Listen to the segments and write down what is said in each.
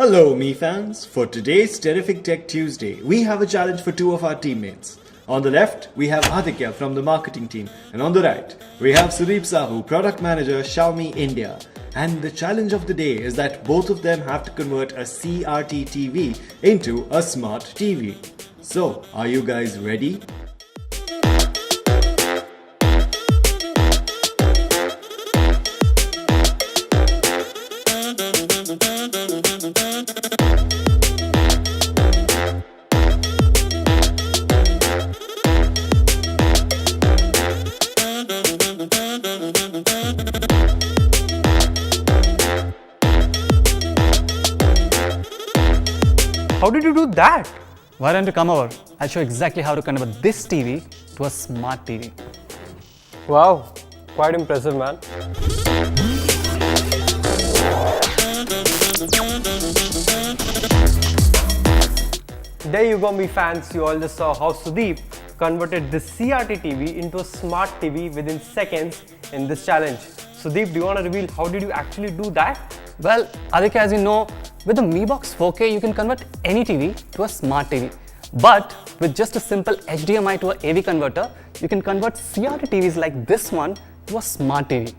Hello, Me fans. For today's Terrific Tech Tuesday, we have a challenge for two of our teammates. On the left, we have Aditya from the marketing team, and on the right, we have Sudeep Sahu, product manager, Xiaomi India. And the challenge of the day is that both of them have to convert a CRT TV into a smart TV. So, are you guys ready? How did you do that? Why don't you come over? I'll show exactly how to convert this TV to a smart TV. Wow, quite impressive, man. There you go, me fans. You all just saw how Sudeep converted this CRT TV into a smart TV within seconds in this challenge. Sudeep, do you want to reveal how did you actually do that? Well, Aditya, as you know, with the Mi Box 4K, you can convert any TV to a smart TV. But with just a simple HDMI to a AV converter, you can convert CRT TVs like this one to a smart TV.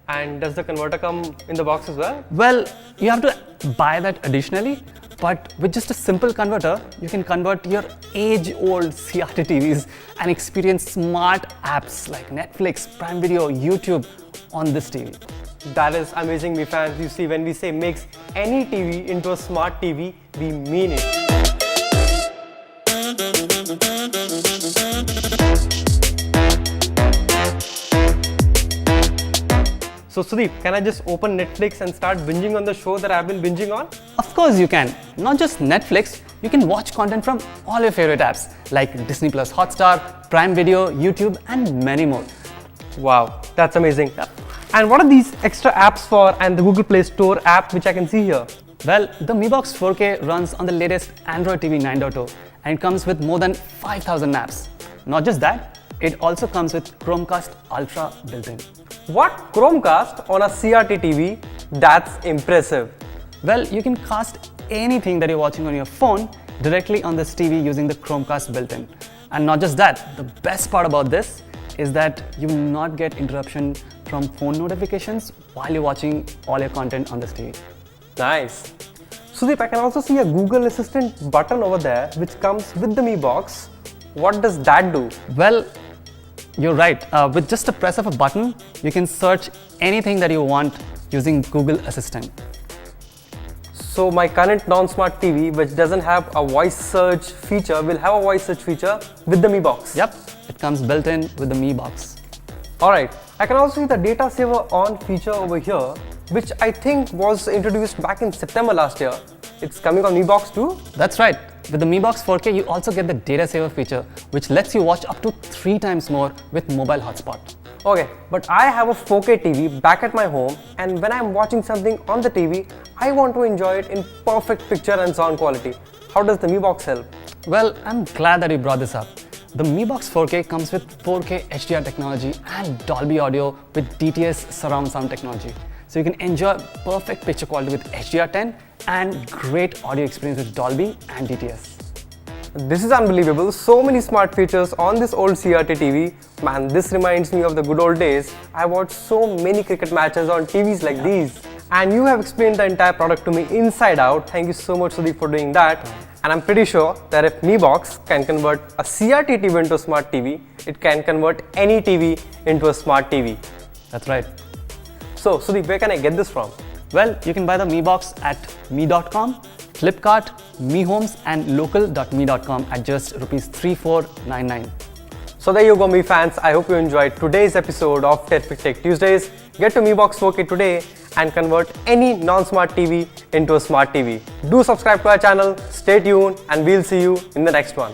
And does the converter come in the box as well? Well, you have to buy that additionally, but with just a simple converter, you can convert your age-old CRT TVs and experience smart apps like Netflix, Prime Video, YouTube on this TV. That is amazing, me fans. You see, when we say makes any TV into a smart TV, we mean it. So Sudeep, can I just open Netflix and start binging on the show that I've been binging on? Of course you can. Not just Netflix, you can watch content from all your favorite apps like Disney Plus Hotstar, Prime Video, YouTube and many more. Wow, that's amazing. And what are these extra apps for and the Google Play Store app which I can see here? Well, the Mi Box 4K runs on the latest Android TV 9.0 and it comes with more than 5,000 apps. Not just that, it also comes with Chromecast Ultra built-in. What? Chromecast on a CRT TV? That's impressive. Well, you can cast anything that you're watching on your phone directly on this TV using the Chromecast built-in. And not just that, the best part about this is that you will not get interruption from phone notifications while you're watching all your content on this TV. Nice. Sudeep, I can also see a Google Assistant button over there which comes with the Mi Box. What does that do? Well, you're right. With just a press of a button, you can search anything that you want using Google Assistant. So my current non-smart TV, which doesn't have a voice search feature, will have a voice search feature with the Mi Box. Yep, it comes built in with the Mi Box. Alright, I can also see the data saver on feature over here, which I think was introduced back in September last year. It's coming on Mi Box too? That's right. With the Mi Box 4K, you also get the data saver feature, which lets you watch up to 3 times more with mobile hotspot. Okay, but I have a 4K TV back at my home, and when I'm watching something on the TV, I want to enjoy it in perfect picture and sound quality. How does the Mi Box help? Well, I'm glad that you brought this up. The Mi Box 4K comes with 4K HDR technology and Dolby Audio with DTS surround sound technology. So you can enjoy perfect picture quality with HDR10 and great audio experience with Dolby and DTS. This is unbelievable. So many smart features on this old CRT TV. Man, this reminds me of the good old days. I watched so many cricket matches on TVs like these. And you have explained the entire product to me inside out. Thank you so much, Sudeep, for doing that. And I'm pretty sure that if Mi Box can convert a CRT TV into a smart TV, it can convert any TV into a smart TV. That's right. So, Sudeep, where can I get this from? Well, you can buy the Mi Box at mi.com, Flipkart, Mi Homes and local.me.com at just ₹3499. So there you go, Mi fans. I hope you enjoyed today's episode of Terrific Tech Tuesdays. Get to Mi Box 4K today and convert any non-smart TV into a smart TV. Do subscribe to our channel, stay tuned, and we'll see you in the next one.